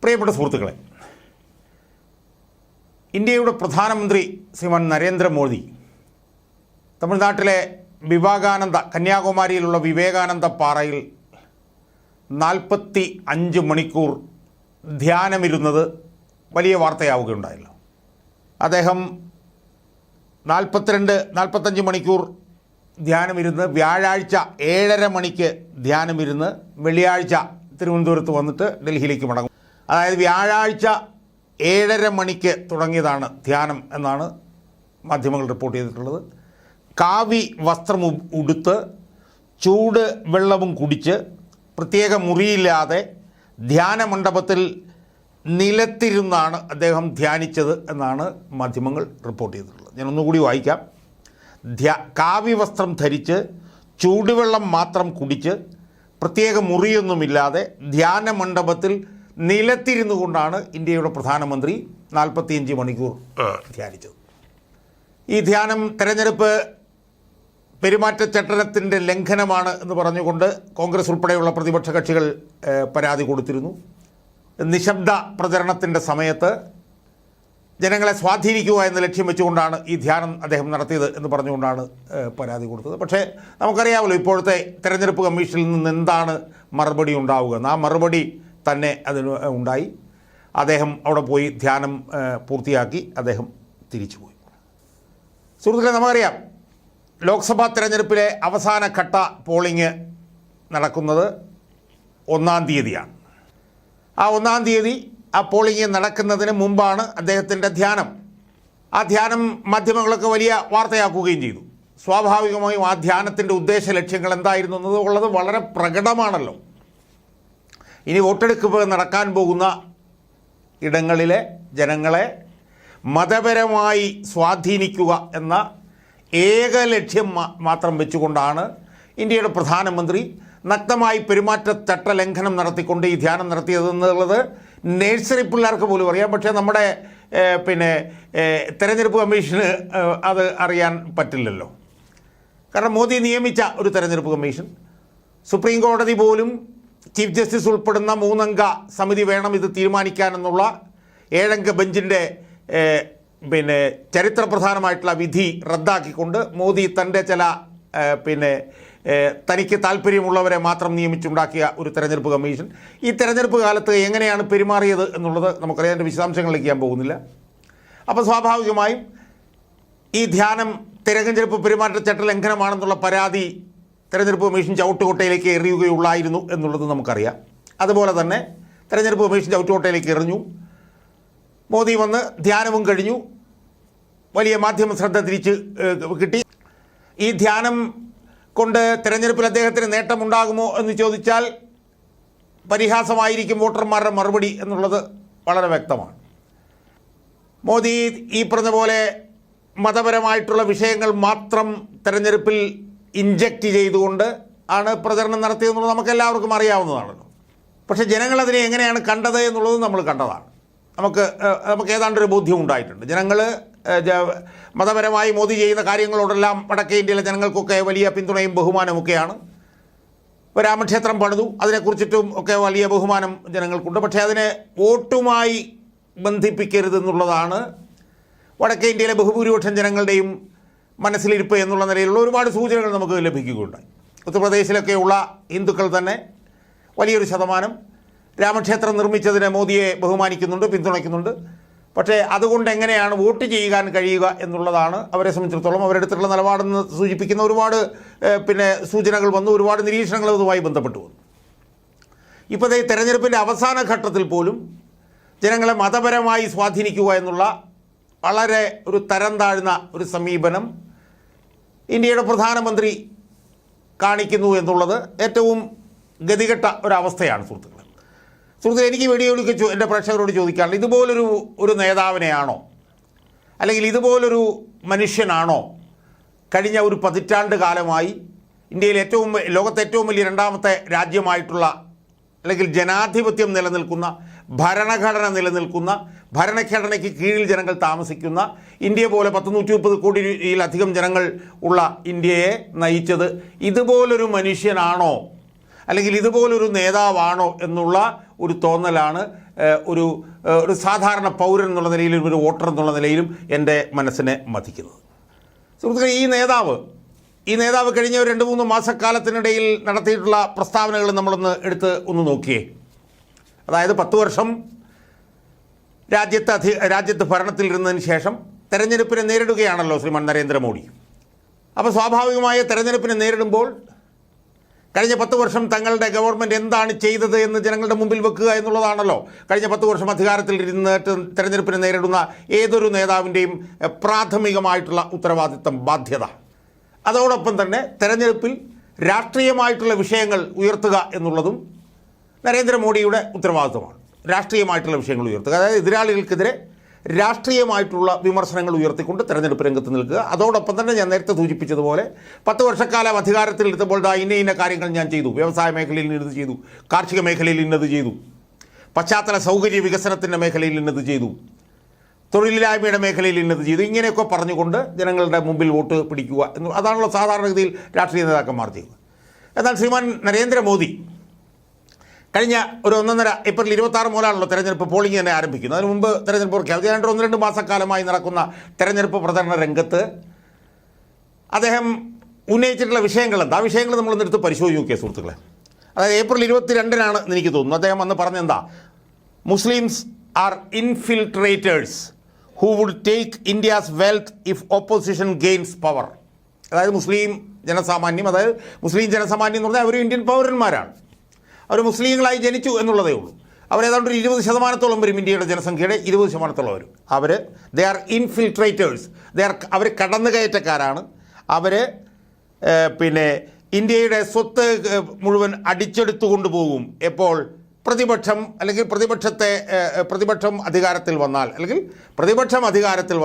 പ്രിയപ്പെട്ട സുഹൃത്തുക്കളെ, ഇന്ത്യയുടെ പ്രധാനമന്ത്രി ശ്രീമാൻ നരേന്ദ്രമോദി തമിഴ്നാട്ടിലെ കന്യാകുമാരിയിലുള്ള വിവേകാനന്ദ പാറയിൽ 45 മണിക്കൂർ ധ്യാനമിരുന്നത് വലിയ വാർത്തയാവുകയുണ്ടായല്ലോ. അദ്ദേഹം 45 മണിക്കൂർ ധ്യാനമിരുന്ന് വ്യാഴാഴ്ച 7:30 മണിക്ക് ധ്യാനമിരുന്ന് വെള്ളിയാഴ്ച തിരുവനന്തപുരത്ത് വന്നിട്ട് ഡൽഹിയിലേക്ക് മടങ്ങും. അതായത് വ്യാഴാഴ്ച 7:30 മണിക്ക് തുടങ്ങിയതാണ് ധ്യാനം എന്നാണ് മാധ്യമങ്ങൾ റിപ്പോർട്ട് ചെയ്തിട്ടുള്ളത്. കാവി വസ്ത്രം ഉടുത്ത് ചൂട് വെള്ളവും കുടിച്ച് പ്രത്യേക മുറിയില്ലാതെ ധ്യാനമണ്ഡപത്തിൽ നിലത്തിരുന്നാണ് അദ്ദേഹം ധ്യാനിച്ചത് എന്നാണ് മാധ്യമങ്ങൾ റിപ്പോർട്ട് ചെയ്തിട്ടുള്ളത്. ഞാനൊന്നുകൂടി വായിക്കാം. കാവി വസ്ത്രം ധരിച്ച് ചൂടുവെള്ളം മാത്രം കുടിച്ച് പ്രത്യേക മുറിയൊന്നുമില്ലാതെ ധ്യാനമണ്ഡപത്തിൽ നിലത്തിരുന്നു കൊണ്ടാണ് ഇന്ത്യയുടെ പ്രധാനമന്ത്രി 45 മണിക്കൂർ ധ്യാനിച്ചത്. ഈ ധ്യാനം തെരഞ്ഞെടുപ്പ് പെരുമാറ്റച്ചട്ടത്തിൻ്റെ ലംഘനമാണ് എന്ന് പറഞ്ഞുകൊണ്ട് കോൺഗ്രസ് ഉൾപ്പെടെയുള്ള പ്രതിപക്ഷ കക്ഷികൾ പരാതി കൊടുത്തിരുന്നു. നിശബ്ദ പ്രചരണത്തിൻ്റെ സമയത്ത് ജനങ്ങളെ സ്വാധീനിക്കുക എന്ന ലക്ഷ്യം വെച്ചുകൊണ്ടാണ് ഈ ധ്യാനം അദ്ദേഹം നടത്തിയത് എന്ന് പറഞ്ഞുകൊണ്ടാണ് പരാതി കൊടുത്തത്. പക്ഷേ നമുക്കറിയാമല്ലോ ഇപ്പോഴത്തെ തെരഞ്ഞെടുപ്പ് കമ്മീഷനിൽ നിന്ന് എന്താണ് മറുപടി ഉണ്ടാവുക. ആ മറുപടി തന്നെ അതിന് ഉണ്ടായി. അദ്ദേഹം അവിടെ പോയി ധ്യാനം പൂർത്തിയാക്കി അദ്ദേഹം തിരിച്ചുപോയി. സുഹൃത്തുക്കളെ, നമുക്കറിയാം ലോക്സഭാ തെരഞ്ഞെടുപ്പിലെ അവസാനഘട്ട പോളിംഗ് നടക്കുന്നത് 1-ാം തീയതിയാണ്. ആ 1-ാം തീയതി ആ പോളിംഗ് നടക്കുന്നതിന് മുമ്പാണ് അദ്ദേഹത്തിൻ്റെ ധ്യാനം. ആ ധ്യാനം മാധ്യമങ്ങളൊക്കെ വലിയ വാർത്തയാക്കുകയും ചെയ്തു. സ്വാഭാവികമായും ആ ധ്യാനത്തിൻ്റെ ഉദ്ദേശ ലക്ഷ്യങ്ങൾ എന്തായിരുന്നു എന്നുള്ളത് വളരെ പ്രകടമാണല്ലോ. ഇനി വോട്ടെടുപ്പ് നടക്കാൻ പോകുന്ന ഇടങ്ങളിലെ ജനങ്ങളെ മതപരമായി സ്വാധീനിക്കുക എന്ന ഏക ലക്ഷ്യം മാത്രം വെച്ചുകൊണ്ടാണ് ഇന്ത്യയുടെ പ്രധാനമന്ത്രി നഗ്നമായി പെരുമാറ്റച്ചട്ട ലംഘനം നടത്തിക്കൊണ്ട് ഈ ധ്യാനം നടത്തിയതെന്നുള്ളത് നഴ്സറി പിള്ളേർക്ക് പോലും അറിയാം. പക്ഷേ നമ്മുടെ തെരഞ്ഞെടുപ്പ് കമ്മീഷന് അത് അറിയാൻ പറ്റില്ലല്ലോ. കാരണം മോദി നിയമിച്ച ഒരു തെരഞ്ഞെടുപ്പ് കമ്മീഷൻ, സുപ്രീം കോടതി പോലും ചീഫ് ജസ്റ്റിസ് ഉൾപ്പെടുന്ന 3-അംഗ സമിതി വേണം ഇത് തീരുമാനിക്കാനെന്നുള്ള 7-അംഗ ബെഞ്ചിൻ്റെ ചരിത്രപ്രധാനമായിട്ടുള്ള വിധി റദ്ദാക്കിക്കൊണ്ട് മോദി തൻ്റെ ചില തനിക്ക് താല്പര്യമുള്ളവരെ മാത്രം നിയമിച്ചുണ്ടാക്കിയ ഒരു തെരഞ്ഞെടുപ്പ് കമ്മീഷൻ ഈ തെരഞ്ഞെടുപ്പ് കാലത്ത് എങ്ങനെയാണ് പെരുമാറിയത് എന്നുള്ളത് നമുക്കറിയാം. അതിൻ്റെ വിശദാംശങ്ങളിലേക്ക് ഞാൻ പോകുന്നില്ല. അപ്പോൾ സ്വാഭാവികമായും ഈ ധ്യാനം തെരഞ്ഞെടുപ്പ് പെരുമാറ്റച്ചട്ട ലംഘനമാണെന്നുള്ള പരാതി തെരഞ്ഞെടുപ്പ് കമ്മീഷൻ ചവിട്ടുകൊട്ടയിലേക്ക് എറിയുകയുള്ളായിരുന്നു എന്നുള്ളത് നമുക്കറിയാം. അതുപോലെ തന്നെ തെരഞ്ഞെടുപ്പ് കമ്മീഷൻ ചവിട്ടുകൊട്ടയിലേക്ക് എറിഞ്ഞു. മോദി വന്ന് ധ്യാനവും കഴിഞ്ഞു. വലിയ മാധ്യമ ശ്രദ്ധ തിരിച്ച് കിട്ടി. ഈ ധ്യാനം കൊണ്ട് തെരഞ്ഞെടുപ്പിൽ അദ്ദേഹത്തിന് നേട്ടമുണ്ടാകുമോ എന്ന് ചോദിച്ചാൽ പരിഹാസമായിരിക്കും വോട്ടർമാരുടെ മറുപടി എന്നുള്ളത് വളരെ വ്യക്തമാണ്. മോദി ഈ പറഞ്ഞ പോലെ മതപരമായിട്ടുള്ള വിഷയങ്ങൾ മാത്രം തെരഞ്ഞെടുപ്പിൽ ഇൻജക്റ്റ് ചെയ്തുകൊണ്ട് ആണ് പ്രചരണം നടത്തിയതെന്നുള്ളത് നമുക്കെല്ലാവർക്കും അറിയാവുന്നതാണല്ലോ. പക്ഷേ ജനങ്ങളതിനെ എങ്ങനെയാണ് കണ്ടത് എന്നുള്ളത് നമ്മൾ കണ്ടതാണ്. നമുക്ക് ഏതാണ്ടൊരു ബോധ്യം ഉണ്ടായിട്ടുണ്ട്. ജനങ്ങൾ മതപരമായി മോദി ചെയ്യുന്ന കാര്യങ്ങളോടെല്ലാം വടക്കേ ഇന്ത്യയിലെ ജനങ്ങൾക്കൊക്കെ വലിയ പിന്തുണയും ബഹുമാനമൊക്കെയാണ്. രാമക്ഷേത്രം പണിതു, അതിനെക്കുറിച്ചിട്ടും ഒക്കെ വലിയ ബഹുമാനം ജനങ്ങൾക്കുണ്ട്. പക്ഷേ അതിനെ വോട്ടുമായി ബന്ധിപ്പിക്കരുതെന്നുള്ളതാണ് വടക്കേ ഇന്ത്യയിലെ ബഹുഭൂരിപക്ഷം ജനങ്ങളുടെയും മനസ്സിലിരിപ്പ് എന്നുള്ള നിലയിലുള്ള ഒരുപാട് സൂചനകൾ നമുക്ക് ലഭിക്കുകയുണ്ടായി. ഉത്തർപ്രദേശിലൊക്കെയുള്ള ഹിന്ദുക്കൾ തന്നെ വലിയൊരു ശതമാനം രാമക്ഷേത്രം നിർമ്മിച്ചതിന് മോദിയെ ബഹുമാനിക്കുന്നുണ്ട്, പിന്തുണയ്ക്കുന്നുണ്ട്. പക്ഷേ അതുകൊണ്ട് എങ്ങനെയാണ് വോട്ട് ചെയ്യാൻ കഴിയുക എന്നുള്ളതാണ് അവരെ സംബന്ധിച്ചിടത്തോളം അവരെടുത്തുള്ള നിലപാടെന്ന് സൂചിപ്പിക്കുന്ന ഒരുപാട് സൂചനകൾ വന്നു, ഒരുപാട് നിരീക്ഷണങ്ങൾ അതുമായി ബന്ധപ്പെട്ടു വന്നു. ഇപ്പോൾ ഈ തെരഞ്ഞെടുപ്പിൻ്റെ അവസാന ഘട്ടത്തിൽ പോലും ജനങ്ങളെ മതപരമായി സ്വാധീനിക്കുക എന്നുള്ള വളരെ ഒരു തരം താഴ്ന്ന ഒരു സമീപനം ഇന്ത്യയുടെ പ്രധാനമന്ത്രി കാണിക്കുന്നു എന്നുള്ളത് ഏറ്റവും ഗതികെട്ട ഒരവസ്ഥയാണ്. സുഹൃത്തുക്കളെ, എനിക്ക് വീഡിയോയിലേക്ക് എൻ്റെ പ്രേക്ഷകരോട് ചോദിക്കാറുണ്ട്, ഇതുപോലൊരു നേതാവിനെയാണോ അല്ലെങ്കിൽ ഇതുപോലൊരു മനുഷ്യനാണോ കഴിഞ്ഞ ഒരു 10 കാലമായി ഇന്ത്യയിൽ ലോകത്തെ ഏറ്റവും വലിയ 2ാമത്തെ രാജ്യമായിട്ടുള്ള അല്ലെങ്കിൽ ജനാധിപത്യം നിലനിൽക്കുന്ന, ഭരണഘടന നിലനിൽക്കുന്ന, ഭരണഘടനയ്ക്ക് കീഴിൽ ജനങ്ങൾ താമസിക്കുന്ന ഇന്ത്യ പോലെ 130 കോടിയിലധികം ജനങ്ങൾ ഉള്ള ഇന്ത്യയെ നയിച്ചത് ഇതുപോലൊരു മനുഷ്യനാണോ അല്ലെങ്കിൽ ഇതുപോലൊരു നേതാവാണോ എന്നുള്ള ഒരു തോന്നലാണ് ഒരു സാധാരണ പൗരൻ എന്നുള്ള നിലയിലും ഒരു വോട്ടർ എന്നുള്ള നിലയിലും എൻ്റെ മനസ്സിനെ മതിക്കുന്നത്. സുഹൃത്തുക്കളെ, ഈ നേതാവ് കഴിഞ്ഞ ഒരു 2-3 മാസക്കാലത്തിനിടയിൽ നടത്തിയിട്ടുള്ള പ്രസ്താവനകൾ നമ്മളൊന്ന് എടുത്ത് നോക്കിയേ. അതായത് 10 വർഷം രാജ്യത്ത് ഭരണത്തിലിരുന്നതിന് ശേഷം തെരഞ്ഞെടുപ്പിനെ നേരിടുകയാണല്ലോ ശ്രീമാൻ നരേന്ദ്രമോദി. അപ്പോൾ സ്വാഭാവികമായ തെരഞ്ഞെടുപ്പിനെ നേരിടുമ്പോൾ കഴിഞ്ഞ 10 വർഷം തങ്ങളുടെ ഗവൺമെൻറ് എന്താണ് ചെയ്തത് എന്ന് ജനങ്ങളുടെ മുമ്പിൽ വെക്കുക എന്നുള്ളതാണല്ലോ കഴിഞ്ഞ 10 വർഷം അധികാരത്തിൽ ഇരുന്നിട്ട് തെരഞ്ഞെടുപ്പിനെ നേരിടുന്ന ഏതൊരു നേതാവിൻ്റെയും പ്രാഥമികമായിട്ടുള്ള ഉത്തരവാദിത്തം, ബാധ്യത. അതോടൊപ്പം തന്നെ തെരഞ്ഞെടുപ്പിൽ രാഷ്ട്രീയമായിട്ടുള്ള വിഷയങ്ങൾ ഉയർത്തുക എന്നുള്ളതും നരേന്ദ്രമോദിയുടെ ഉത്തരവാദിത്തമാണ്. രാഷ്ട്രീയമായിട്ടുള്ള വിഷയങ്ങൾ ഉയർത്തുക, അതായത് എതിരാളികൾക്കെതിരെ രാഷ്ട്രീയമായിട്ടുള്ള വിമർശനങ്ങൾ ഉയർത്തിക്കൊണ്ട് തെരഞ്ഞെടുപ്പ് രംഗത്ത് നിൽക്കുക. അതോടൊപ്പം തന്നെ ഞാൻ നേരത്തെ സൂചിപ്പിച്ചതുപോലെ 10 വർഷക്കാലം അധികാരത്തിലെത്തുമ്പോൾ ഇന്ന കാര്യങ്ങൾ ഞാൻ ചെയ്തു, വ്യവസായ മേഖലയിൽ ഇന്നത് ചെയ്തു, കാർഷിക മേഖലയിൽ ഇന്നത് ചെയ്തു, പശ്ചാത്തല സൗകര്യ വികസനത്തിൻ്റെ മേഖലയിൽ ഇന്നത് ചെയ്തു, തൊഴിലില്ലായ്മയുടെ മേഖലയിൽ ഇന്നത് ചെയ്തു, ഇങ്ങനെയൊക്കെ പറഞ്ഞുകൊണ്ട് ജനങ്ങളുടെ മുമ്പിൽ വോട്ട് പിടിക്കുക അതാണല്ലോ സാധാരണഗതിയിൽ രാഷ്ട്രീയ നേതാക്കന്മാർ ചെയ്യുന്നത്. എന്നാൽ ശ്രീമാൻ നരേന്ദ്രമോദി കഴിഞ്ഞ ഒരു 1.5 ഏപ്രിൽ 26 മുതലാണല്ലോ തെരഞ്ഞെടുപ്പ് പോളിംഗ് തന്നെ ആരംഭിക്കുന്നത്. അതിന് മുമ്പ് തെരഞ്ഞെടുപ്പ് പ്രഖ്യാപിച്ചു. 1-2 മാസക്കാലമായി നടക്കുന്ന തെരഞ്ഞെടുപ്പ് പ്രചരണ രംഗത്ത് അദ്ദേഹം ഉന്നയിച്ചിട്ടുള്ള വിഷയങ്ങൾ എന്താ? ആ വിഷയങ്ങൾ നമ്മളൊന്നെടുത്ത് പരിശോധിച്ച് നോക്കിയ സുഹൃത്തുക്കളെ. അതായത് ഏപ്രിൽ 22-നാണ് എനിക്ക് തോന്നുന്നു അദ്ദേഹം അന്ന് പറഞ്ഞെന്താ, Muslims are infiltrators who would take India's wealth if opposition gains power. അതായത് മുസ്ലിം ജനസാമാന്യം എന്ന് പറഞ്ഞാൽ അവർ ഇന്ത്യൻ പൗരന്മാരാണ്. അവർ മുസ്ലിങ്ങളായി ജനിച്ചു എന്നുള്ളതേ ഉള്ളൂ. അവരേതാണ്ട് ഒരു 20% വരും, ഇന്ത്യയുടെ ജനസംഖ്യയുടെ 20% വരും. ദേ ആർ ഇൻഫിൽട്രേറ്റേഴ്സ്, അവർ കടന്നുകയറ്റക്കാരാണ്. അവർ ഇന്ത്യയുടെ സ്വത്ത് മുഴുവൻ അടിച്ചെടുത്തു കൊണ്ടുപോകും. എപ്പോൾ പ്രതിപക്ഷം അധികാരത്തിൽ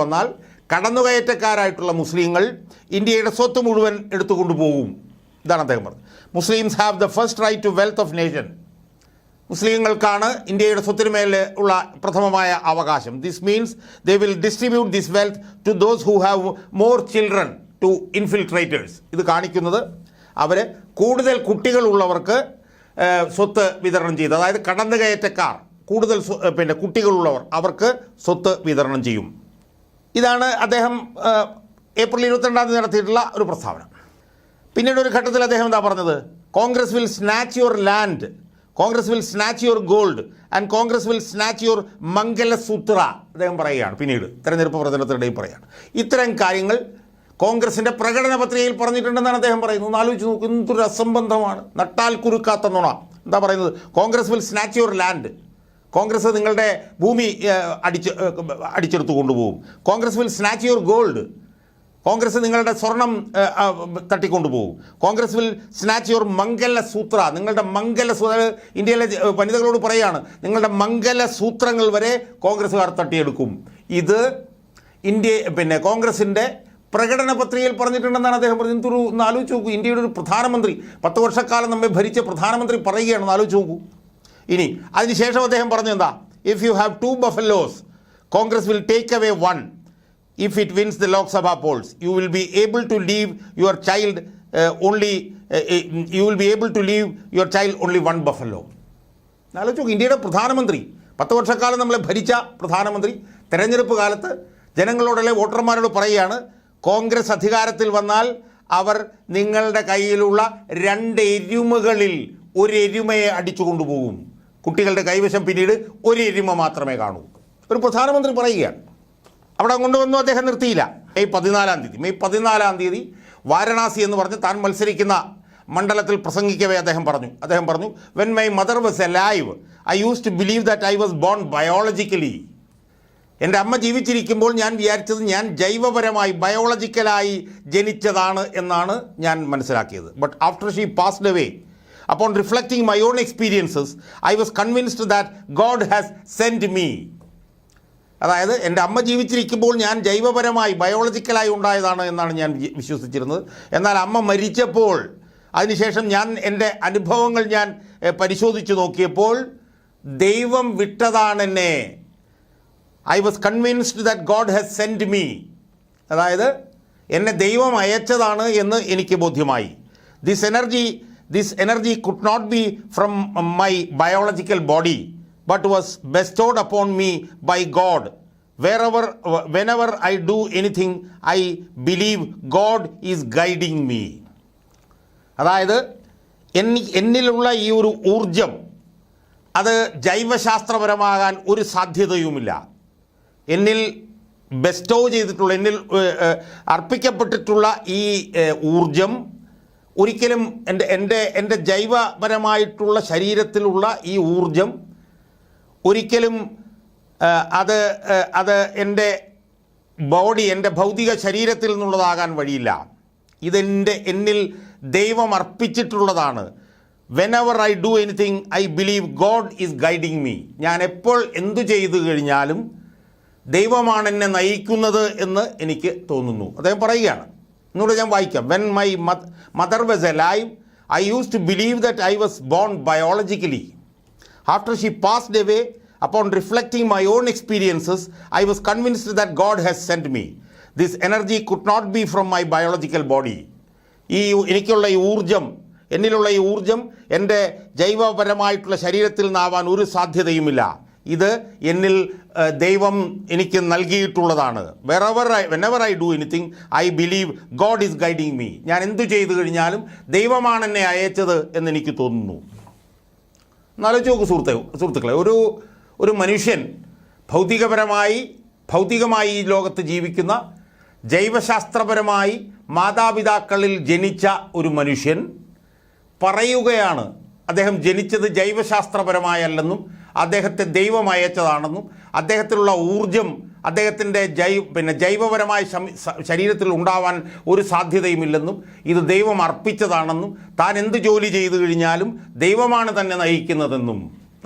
വന്നാൽ കടന്നുകയറ്റക്കാരായിട്ടുള്ള മുസ്ലിങ്ങൾ ഇന്ത്യയുടെ സ്വത്ത് മുഴുവൻ എടുത്തുകൊണ്ടുപോകും. ഇതാണ് അദ്ദേഹം പറഞ്ഞത്. Muslims have the first right to wealth of nation. മുസ്ലിങ്ങൾക്കാണ് ഇന്ത്യയുടെ സ്വത്തിനുമേൽ ഉള്ള പ്രഥമമായ അവകാശം. This means they will distribute this wealth to those who have more children to infiltrators. ഇത് കാണിക്കുന്നത് അവർ കൂടുതൽ കുട്ടികളുള്ളവർക്ക് സ്വത്ത് വിതരണം ചെയ്ത്, അതായത് കടന്നുകയറ്റക്കാർ കൂടുതൽ കുട്ടികളുള്ളവർ അവർക്ക് സ്വത്ത് വിതരണം ചെയ്യും. ഇതാണ് അദ്ദേഹം ഏപ്രിൽ 22 നടത്തിയിട്ടുള്ള ഒരു പ്രസ്താവന. പിന്നീട് ഒരു ഘട്ടത്തിൽ അദ്ദേഹം എന്താ പറഞ്ഞത്? Congress will snatch your land, Congress will snatch your gold and Congress will snatch your mangalsutra. അദ്ദേഹം പറയുകയാണ്, പിന്നീട് തെരഞ്ഞെടുപ്പ് പ്രചരണത്തിനിടയിൽ പറയുകയാണ്. ഇത്തരം കാര്യങ്ങൾ കോൺഗ്രസിൻ്റെ പ്രകടന പത്രികയിൽ പറഞ്ഞിട്ടുണ്ടെന്നാണ് അദ്ദേഹം പറയുന്നത്. ഒന്ന് ആലോചിച്ച് നോക്കും, എന്തൊരു അസംബന്ധമാണ്, നട്ടാൽ കുരുക്കാത്ത നുണ. എന്താ പറയുന്നത്? Congress will snatch your land, Congress നിങ്ങളുടെ ഭൂമി അടിച്ചെടുത്തു കൊണ്ടുപോകും. Congress will snatch your gold, Congress നിങ്ങളുടെ സ്വർണം തട്ടിക്കൊണ്ടുപോകും. കോൺഗ്രസ് വിൽ സ്നാച്ച് യുവർ മംഗലസൂത്ര, നിങ്ങളുടെ ഇന്ത്യയിലെ വനിതകളോട് പറയുകയാണ്, നിങ്ങളുടെ മംഗലസൂത്രങ്ങൾ വരെ കോൺഗ്രസ്സുകാർ തട്ടിയെടുക്കും. ഇത് കോൺഗ്രസിൻ്റെ പ്രകടന പത്രികയിൽ പറഞ്ഞിട്ടുണ്ടെന്നാണ് അദ്ദേഹം പറഞ്ഞത്. ഒന്ന് ആലോചിച്ച് നോക്കൂ, ഇന്ത്യയുടെ ഒരു പ്രധാനമന്ത്രി, 10 വർഷക്കാലം നമ്മെ ഭരിച്ച പ്രധാനമന്ത്രി പറയുകയാണെന്ന് ആലോചിച്ച് നോക്കൂ. ഇനി അതിനുശേഷം അദ്ദേഹം പറഞ്ഞു എന്താ, if you have 2 buffaloes, Congress will take away 1 if it wins the Lok Sabha polls. You will be able to leave your child only 1 buffalo. ആലോചിച്ച് നോക്കൂ, ഇന്ത്യയുടെ പ്രധാനമന്ത്രി, 10 വർഷക്കാലം നമ്മളെ ഭരിച്ച പ്രധാനമന്ത്രി തെരഞ്ഞെടുപ്പ് കാലത്ത് ജനങ്ങളോടല്ലേ വോട്ടർമാരോട് പറയുകയാണ്, കോൺഗ്രസ് അധികാരത്തിൽ വന്നാൽ അവർ നിങ്ങളുടെ കയ്യിലുള്ള 2 എരുമകളിൽ 1 എരുമയെ അടിച്ചു കൊണ്ടുപോകും. കുട്ടികളുടെ കൈവശം പിന്നീട് 1 എരുമ മാത്രമേ കാണൂ. ഒരു പ്രധാനമന്ത്രി പറയുകയാണ്. അവിടെ കൊണ്ടുവന്നു, അദ്ദേഹം നിർത്തിയില്ല. മെയ് 14 തീയതി വാരണാസി എന്ന് പറഞ്ഞ് താൻ മത്സരിക്കുന്ന മണ്ഡലത്തിൽ പ്രസംഗിക്കവേ അദ്ദേഹം പറഞ്ഞു, when my mother was alive I use to believe that I was born biologically. എൻ്റെ അമ്മ ജീവിച്ചിരിക്കുമ്പോൾ ഞാൻ വിചാരിച്ചത് ഞാൻ ജൈവപരമായി ബയോളജിക്കലായി ജനിച്ചതാണ് എന്നാണ് ഞാൻ മനസ്സിലാക്കിയത്. But after she passed away, upon reflecting my own experiences, I was convinced that God has sent me. അതായത് എൻ്റെ അമ്മ ജീവിച്ചിരിക്കുമ്പോൾ ഞാൻ ജൈവപരമായി ബയോളജിക്കലായി ഉണ്ടായതാണ് എന്നാണ് ഞാൻ വിശ്വസിച്ചിരുന്നത്. എന്നാൽ അമ്മ മരിച്ചപ്പോൾ അതിനുശേഷം എൻ്റെ അനുഭവങ്ങൾ ഞാൻ പരിശോധിച്ച് നോക്കിയപ്പോൾ ദൈവം വിട്ടതാണെന്നെ. I was convinced that God has sent me. അതായത് എന്നെ ദൈവം അയച്ചതാണ് എന്ന് എനിക്ക് ബോധ്യമായി. This energy this energy could not be from my biological body, but was bestowed upon me by God. Whenever I do anything, I believe God is guiding me. അതായത് എന്നിലുള്ള ഈ ഒരു ഊർജം അത് ജൈവശാസ്ത്രപരമാകാൻ ഒരു സാധ്യതയുമില്ല. എന്നിൽ ബെസ്റ്റോ ചെയ്തിട്ടുള്ള, എന്നിൽ അർപ്പിക്കപ്പെട്ടിട്ടുള്ള ഈ ഊർജം ഒരിക്കലും എൻ്റെ ജൈവപരമായിട്ടുള്ള ശരീരത്തിലുള്ള ഈ ഊർജം ഒരിക്കലും അത് എൻ്റെ ബോഡി, എൻ്റെ ഭൗതിക ശരീരത്തിൽ നിന്നുള്ളതാകാൻ വഴിയില്ല. എന്നിൽ ദൈവം അർപ്പിച്ചിട്ടുള്ളതാണ്. Whenever I do anything I believe God is guiding me. ഞാൻ എപ്പോൾ എന്തു ചെയ്തു കഴിഞ്ഞാലും ദൈവമാണ് എന്നെ നയിക്കുന്നത് എന്ന് എനിക്ക് തോന്നുന്നു. അദ്ദേഹം പറയുകയാണ്. എന്നോട് ഞാൻ വായിക്കാം. When my mother was alive I use to believe that I was born biologically. After she passed away, upon reflecting my own experiences, I was convinced that God has sent me. This energy could not be from my biological body. എനിക്കുള്ള ഈ ഊർജം, എന്നിലുള്ള ഈ ഊർജം എൻ്റെ ജൈവപരമായിട്ടുള്ള ശരീരത്തിൽ നിന്നാവാൻ ഒരു സാധ്യതയുമില്ല. ഇത് എന്നിൽ ദൈവം എനിക്ക് നൽകിയിട്ടുള്ളതാണ്. whenever I do anything, I believe God is guiding me. ഞാൻ എന്തു ചെയ്തു കഴിഞ്ഞാലും ദൈവമാണ് എന്നെ അയച്ചത് എന്നെനിക്ക് തോന്നുന്നു. എന്നാലോചിച്ച് നോക്കൂ സുഹൃത്തുക്കളെ, ഒരു മനുഷ്യൻ ഭൗതികമായി ഈ ലോകത്ത് ജീവിക്കുന്ന, ജൈവശാസ്ത്രപരമായി മാതാപിതാക്കളിൽ ജനിച്ച ഒരു മനുഷ്യൻ പറയുകയാണ് അദ്ദേഹം ജനിച്ചത് ജൈവശാസ്ത്രപരമായല്ലെന്നും അദ്ദേഹത്തെ ദൈവം അയച്ചതാണെന്നും അദ്ദേഹത്തിലുള്ള ഊർജം അദ്ദേഹത്തിൻ്റെ ജൈവപരമായ ശരീരത്തിൽ ഉണ്ടാവാൻ ഒരു സാധ്യതയുമില്ലെന്നും ഇത് ദൈവം അർപ്പിച്ചതാണെന്നും താൻ എന്ത് ജോലി ചെയ്തു കഴിഞ്ഞാലും ദൈവമാണ് തന്നെ നയിക്കുന്നതെന്നും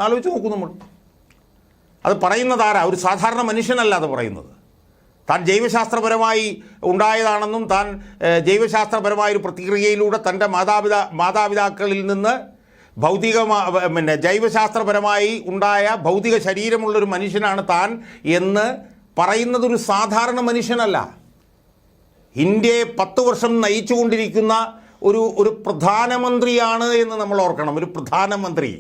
ആലോചിച്ച് നോക്കൂ നമ്മൾ. അത് പറയുന്നതാരാ? ഒരു സാധാരണ മനുഷ്യനല്ല അത് പറയുന്നത്. താൻ ജൈവശാസ്ത്രപരമായി ഉണ്ടായതാണെന്നും താൻ ജൈവശാസ്ത്രപരമായൊരു പ്രതിക്രിയയിലൂടെ തൻ്റെ മാതാപിതാക്കളിൽ നിന്ന് ജൈവശാസ്ത്രപരമായി ഉണ്ടായ ഭൗതിക ശരീരമുള്ളൊരു മനുഷ്യനാണ് താൻ എന്ന് പറയുന്നതൊരു സാധാരണ മനുഷ്യനല്ല. ഇന്ത്യയെ 10 വർഷം നയിച്ചുകൊണ്ടിരിക്കുന്ന ഒരു പ്രധാനമന്ത്രിയാണ് എന്ന് നമ്മൾ ഓർക്കണം. ഒരു പ്രധാനമന്ത്രി.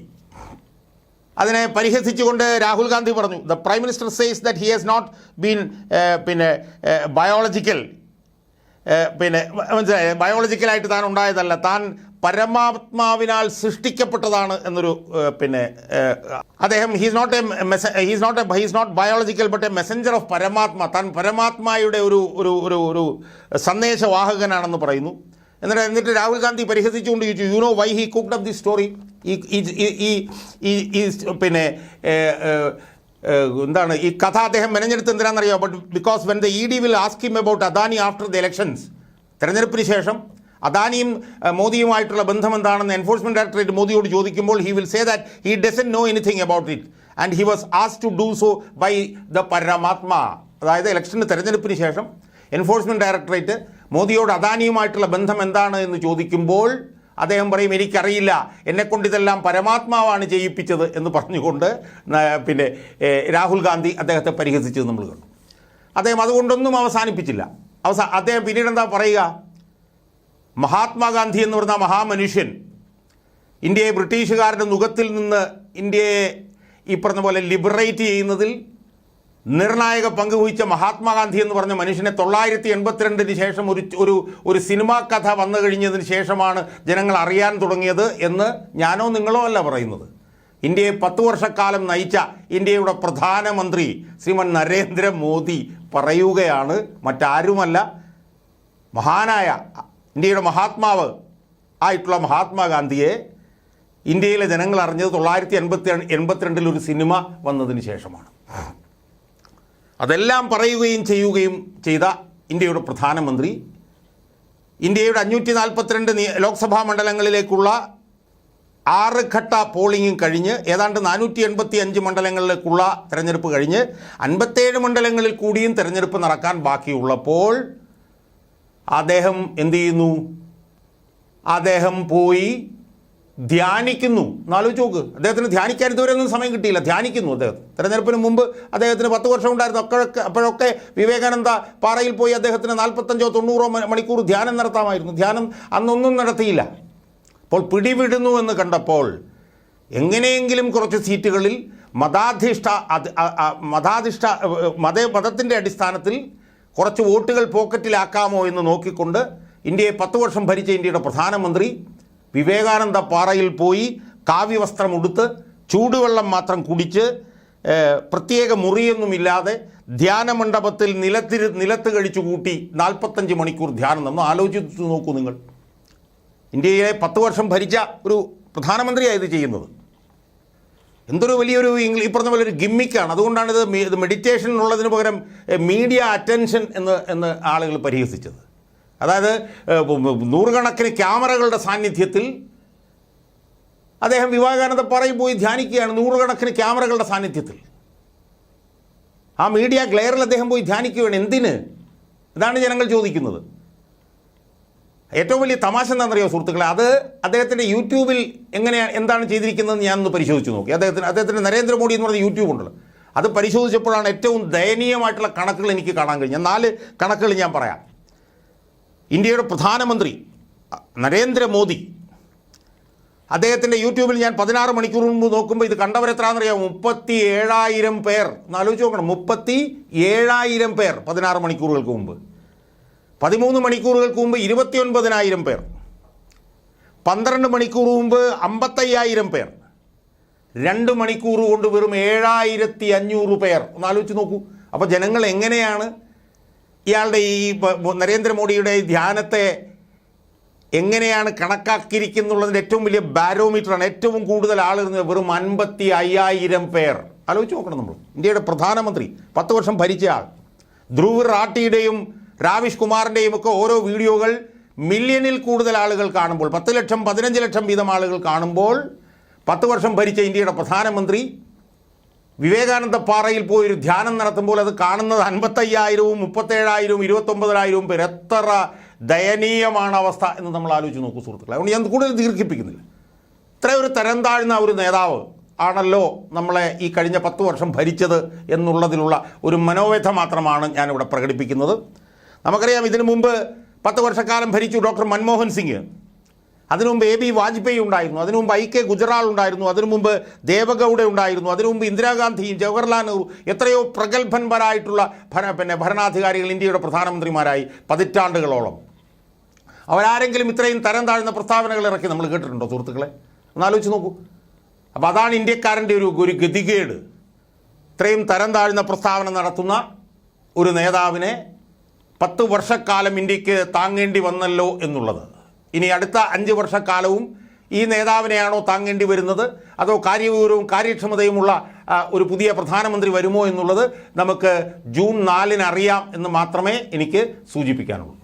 അതിനെ പരിഹസിച്ചുകൊണ്ട് രാഹുൽ ഗാന്ധി പറഞ്ഞു, the prime minister says that he has not been ബയോളജിക്കലായിട്ട് താൻ ഉണ്ടായതല്ല, താൻ പരമാത്മാവിനാൽ സൃഷ്ടിക്കപ്പെട്ടതാണ് എന്നൊരു അദ്ദേഹം he's not biological but a messenger of Paramatma. താൻ പരമാത്മായുടെ ഒരു സന്ദേശവാഹകനാണെന്ന് പറയുന്നു. എന്നിട്ട് രാഹുൽ ഗാന്ധി പരിഹസിച്ചുകൊണ്ട് ചോദിച്ചു, you know why he cooked up the story. എന്താണ് ഈ കഥ അദ്ദേഹം മെനഞ്ഞെടുത്ത് എന്തിനാണെന്നറിയാം? But because when the ED will ask him about Adani after the elections, തെരഞ്ഞെടുപ്പിന് ശേഷം അദാനിയും മോദിയുമായിട്ടുള്ള ബന്ധം എന്താണെന്ന് എൻഫോഴ്സ്മെൻറ്റ് ഡയറക്ടറേറ്റ് മോദിയോട് ചോദിക്കുമ്പോൾ he will say that he doesn't know anything about it and he was asked to do so by the Paramatma. അതായത് ഇലക്ഷന് തെരഞ്ഞെടുപ്പിന് ശേഷം എൻഫോഴ്സ്മെൻറ്റ് ഡയറക്ടറേറ്റ് മോദിയോട് അദാനിയുമായിട്ടുള്ള ബന്ധം എന്താണ് എന്ന് ചോദിക്കുമ്പോൾ അദ്ദേഹം പറയും, എനിക്കറിയില്ല, എന്നെക്കൊണ്ട് ഇതെല്ലാം പരമാത്മാവാണ് ചെയ്യിപ്പിച്ചത് എന്ന് പറഞ്ഞുകൊണ്ട് രാഹുൽ ഗാന്ധി അദ്ദേഹത്തെ പരിഹസിച്ചത് നമ്മൾ കണ്ടു. അദ്ദേഹം അതുകൊണ്ടൊന്നും അവസാനിപ്പിച്ചില്ല. അദ്ദേഹം പിന്നീട് എന്താ പറയുക? മഹാത്മാഗാന്ധി എന്ന് പറഞ്ഞ മഹാമനുഷ്യൻ ഇന്ത്യയെ ബ്രിട്ടീഷുകാരുടെ നുഖത്തിൽ നിന്ന് ഇന്ത്യയെ ഈ പറഞ്ഞ പോലെ ലിബറേറ്റ് ചെയ്യുന്നതിൽ നിർണായക പങ്ക് വഹിച്ച മഹാത്മാഗാന്ധി എന്ന് പറഞ്ഞ മനുഷ്യനെ 1982 ശേഷം ഒരു സിനിമാ കഥ വന്നു കഴിഞ്ഞതിന് ശേഷമാണ് ജനങ്ങൾ അറിയാൻ തുടങ്ങിയത് എന്ന് ഞാനോ നിങ്ങളോ അല്ല പറയുന്നത്. ഇന്ത്യയെ 10 വർഷക്കാലം നയിച്ച ഇന്ത്യയുടെ പ്രധാനമന്ത്രി ശ്രീമാൻ നരേന്ദ്രമോദി പറയുകയാണ്. മറ്റാരുമല്ല, മഹാനായ ഇന്ത്യയുടെ മഹാത്മാവ് ആയിട്ടുള്ള മഹാത്മാഗാന്ധിയെ ഇന്ത്യയിലെ ജനങ്ങൾ അറിഞ്ഞത് 1982 ഒരു സിനിമ വന്നതിന് ശേഷമാണ്. അതെല്ലാം പറയുകയും ചെയ്യുകയും ചെയ്ത ഇന്ത്യയുടെ പ്രധാനമന്ത്രി ഇന്ത്യയുടെ 542 ലോക്സഭാ മണ്ഡലങ്ങളിലേക്കുള്ള 6 ഘട്ട പോളിംഗും കഴിഞ്ഞ് ഏതാണ്ട് 485 മണ്ഡലങ്ങളിലേക്കുള്ള തെരഞ്ഞെടുപ്പ് കഴിഞ്ഞ് 57 മണ്ഡലങ്ങളിൽ കൂടിയും തെരഞ്ഞെടുപ്പ് നടക്കാൻ ബാക്കിയുള്ളപ്പോൾ അദ്ദേഹം എന്തു ചെയ്യുന്നു? അദ്ദേഹം പോയി ധ്യാനിക്കുന്നു. എന്നാലോചിച്ച് നോക്ക്, അദ്ദേഹത്തിന് ധ്യാനിക്കാൻ ഇതുവരെ ഒന്നും സമയം കിട്ടിയില്ല. ധ്യാനിക്കുന്നു അദ്ദേഹം. തെരഞ്ഞെടുപ്പിന് മുമ്പ് അദ്ദേഹത്തിന് 10 വർഷം ഉണ്ടായിരുന്നു. അപ്പോഴൊക്കെ വിവേകാനന്ദ പാറയിൽ പോയി അദ്ദേഹത്തിന് 45-90 മണിക്കൂർ ധ്യാനം നടത്താമായിരുന്നു. ധ്യാനം അന്നൊന്നും നടത്തിയില്ല. അപ്പോൾ പിടിവിടുന്നു എന്ന് കണ്ടപ്പോൾ എങ്ങനെയെങ്കിലും കുറച്ച് സീറ്റുകളിൽ മതത്തിൻ്റെ അടിസ്ഥാനത്തിൽ കുറച്ച് വോട്ടുകൾ പോക്കറ്റിലാക്കാമോ എന്ന് നോക്കിക്കൊണ്ട് ഇന്ത്യയെ 10 വർഷം ഭരിച്ച ഇന്ത്യയുടെ പ്രധാനമന്ത്രി വിവേകാനന്ദ പാറയിൽ പോയി കാവ്യവസ്ത്രം ഉടുത്ത് ചൂടുവെള്ളം മാത്രം കുടിച്ച് പ്രത്യേക മുറിയൊന്നുമില്ലാതെ ധ്യാനമണ്ഡപത്തിൽ നിലത്ത് കഴിച്ചു കൂട്ടി 45 മണിക്കൂർ ധ്യാനം നിന്ന് ആലോചിച്ച് നോക്കൂ നിങ്ങൾ. ഇന്ത്യയെ 10 വർഷം ഭരിച്ച ഒരു പ്രധാനമന്ത്രിയാണ് ഇത് ചെയ്യുന്നത്. എന്തൊരു വലിയൊരു ഈ പറഞ്ഞ പോലെ ഒരു ഗിമ്മിക്കാണ്. അതുകൊണ്ടാണ് ഇത് മെഡിറ്റേഷൻ എന്നുള്ളതിന് പകരം മീഡിയ അറ്റൻഷൻ എന്ന് ആളുകൾ പരിഹസിച്ചത്. അതായത് നൂറുകണക്കിന് ക്യാമറകളുടെ സാന്നിധ്യത്തിൽ അദ്ദേഹം വിവേകാനന്ദ പാറയിൽ പോയി ധ്യാനിക്കുകയാണ്. നൂറുകണക്കിന് ക്യാമറകളുടെ സാന്നിധ്യത്തിൽ ആ മീഡിയ ഗ്ലെയറിൽ അദ്ദേഹം പോയി ധ്യാനിക്കുകയാണ്. എന്തിന്? ഇതാണ് ജനങ്ങൾ ചോദിക്കുന്നത്. ഏറ്റവും വലിയ തമാശ എന്താണെന്നറിയോ സുഹൃത്തുക്കളെ, അത് അദ്ദേഹത്തിൻ്റെ യൂട്യൂബിൽ എന്താണ് ചെയ്തിരിക്കുന്നതെന്ന് ഞാനൊന്ന് പരിശോധിച്ച് നോക്കി. അദ്ദേഹത്തിൻ്റെ നരേന്ദ്രമോദി എന്ന് പറഞ്ഞ യൂട്യൂബ് ഉണ്ടല്ലോ, അത് പരിശോധിച്ചപ്പോഴാണ് ഏറ്റവും ദയനീയമായിട്ടുള്ള കണക്കുകൾ എനിക്ക് കാണാൻ കഴിഞ്ഞത്. 4 കണക്കുകൾ ഞാൻ പറയാം. ഇന്ത്യയുടെ പ്രധാനമന്ത്രി നരേന്ദ്രമോദി, അദ്ദേഹത്തിൻ്റെ യൂട്യൂബിൽ ഞാൻ 16 മണിക്കൂർ മുമ്പ് നോക്കുമ്പോൾ ഇത് കണ്ടവരെത്രാണെന്നറിയാമോ? 37,000 പേർ. ഒന്ന് ആലോചിച്ച് നോക്കണം, 37,000 പേർ 16 മണിക്കൂറുകൾക്ക് മുമ്പ്. 13 മണിക്കൂറുകൾക്ക് മുമ്പ് 29,000 പേർ. 12 മണിക്കൂർ മുമ്പ് 55,000 പേർ. 2 മണിക്കൂർ കൊണ്ട് വെറും 7,500 പേർ. ഒന്ന് ആലോചിച്ച് നോക്കൂ. അപ്പോൾ ജനങ്ങൾ എങ്ങനെയാണ് ഇയാളുടെ ഈ നരേന്ദ്രമോദിയുടെ ധ്യാനത്തെ എങ്ങനെയാണ് കണക്കാക്കിയിരിക്കുന്നുള്ളതിൻ്റെ ഏറ്റവും വലിയ ബാരോമീറ്ററാണ്. ഏറ്റവും കൂടുതൽ ആളുകൾ വെറും 55,000 പേർ. ആലോചിച്ച് നോക്കണം നമ്മൾ. ഇന്ത്യയുടെ പ്രധാനമന്ത്രി 10 വർഷം ഭരിച്ച ആൾ. ധ്രുവ് റാട്ടിയുടെയും രാവിഷ് കുമാറിൻ്റെയും ഒക്കെ ഓരോ വീഡിയോകൾ മില്യണിൽ കൂടുതൽ ആളുകൾ കാണുമ്പോൾ, 10 ലക്ഷം 15 ലക്ഷം വീതം ആളുകൾ കാണുമ്പോൾ 10 വർഷം ഭരിച്ച ഇന്ത്യയുടെ പ്രധാനമന്ത്രി വിവേകാനന്ദ പാറയിൽ പോയൊരു ധ്യാനം നടത്തുമ്പോൾ അത് കാണുന്നത് 55,000-ഉം 37,000-ഉം 29,000-ഉം പേർ. എത്ര ദയനീയമാണ് അവസ്ഥ എന്ന് നമ്മൾ ആലോചിച്ച് നോക്കൂ സുഹൃത്തുക്കളെ. അതുകൊണ്ട് ഞാൻ കൂടുതൽ ദീർഘിപ്പിക്കുന്നില്ല. ഇത്രയൊരു തരം താഴ്ന്ന ഒരു നേതാവ് ആണല്ലോ നമ്മളെ ഈ കഴിഞ്ഞ 10 വർഷം ഭരിച്ചത് എന്നുള്ളതിലുള്ള ഒരു മനോവ്യഥ മാത്രമാണ് ഞാനിവിടെ പ്രകടിപ്പിക്കുന്നത്. നമുക്കറിയാം, ഇതിനു മുമ്പ് 10 വർഷക്കാലം ഭരിച്ചു ഡോക്ടർ മൻമോഹൻ സിംഗ്. അതിനു മുമ്പ് AB വാജ്പേയി ഉണ്ടായിരുന്നു. അതിനു മുമ്പ് IK ഗുജറാൾ ഉണ്ടായിരുന്നു. അതിനു മുമ്പ് ദേവഗൗഡ ഉണ്ടായിരുന്നു. അതിനു മുമ്പ് ഇന്ദിരാഗാന്ധിയും ജവഹർലാൽ നെഹ്റു, എത്രയോ പ്രഗത്ഭന്മാരായിട്ടുള്ള ഭരണാധികാരികൾ ഇന്ത്യയുടെ പ്രധാനമന്ത്രിമാരായി പതിറ്റാണ്ടുകളോളം. അവരാരെങ്കിലും ഇത്രയും തരം താഴ്ന്ന പ്രസ്താവനകൾ ഇറക്കി നമ്മൾ കേട്ടിട്ടുണ്ടോ സുഹൃത്തുക്കളെ? ഒന്നാലോചിച്ച് നോക്കൂ. അപ്പോൾ അതാണ് ഇന്ത്യക്കാരൻ്റെ ഒരു ഗതികേട്. ഇത്രയും തരം താഴ്ന്ന പ്രസ്താവന നടത്തുന്ന ഒരു നേതാവിനെ 10 വർഷക്കാലം ഇന്ത്യക്ക് താങ്ങേണ്ടി വന്നല്ലോ എന്നുള്ളത്. ഇനി അടുത്ത 5 വർഷക്കാലവും ഈ നേതാവിനെയാണോ താങ്ങേണ്ടി വരുന്നത്, അതോ കാര്യവിവരവും കാര്യക്ഷമതയുമുള്ള ഒരു പുതിയ പ്രധാനമന്ത്രി വരുമോ എന്നുള്ളത് നമുക്ക് ജൂൺ 4-ന് അറിയാം എന്ന് മാത്രമേ എനിക്ക് സൂചിപ്പിക്കാനുള്ളൂ.